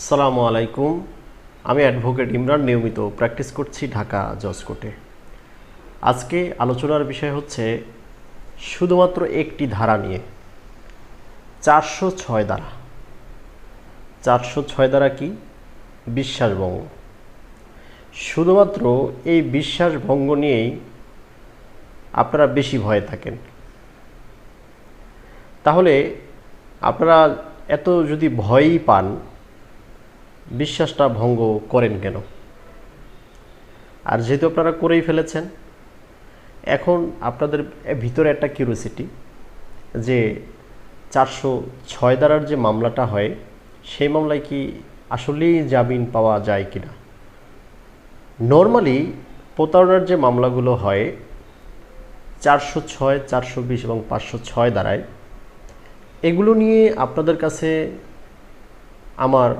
আসসালামু আলাইকুম। আমি অ্যাডভোকেট ইমরান নিয়মিত প্র্যাকটিস করছি ঢাকা জজ কোর্টে। আজকে আলোচনার বিষয় হচ্ছে শুধুমাত্র একটি ধারা নিয়ে, 406 ধারা। 406 ধারা কি? বিশ্বাসভঙ্গ। শুধুমাত্র এই বিশ্বাসভঙ্গ নিয়েই আপনারা বেশি ভয়ে থাকেন। তাহলে আপনারা এত যদি ভয়ই পান, বিশ্বাসটা ভঙ্গ করেন কেন? আর যেহেতু আপনারা করেই ফেলেছেন, এখন আপনাদের ভিতরে একটা কিউরিওসিটি যে 406 ধারার যে মামলাটা হয়, সেই মামলায় কি আসলেই জামিন পাওয়া যায় কিনা। নর্মালি প্রতারণার যে মামলাগুলো হয় 406, 420 এবং 506 ধারায়, এগুলো নিয়ে আপনাদের কাছে আমার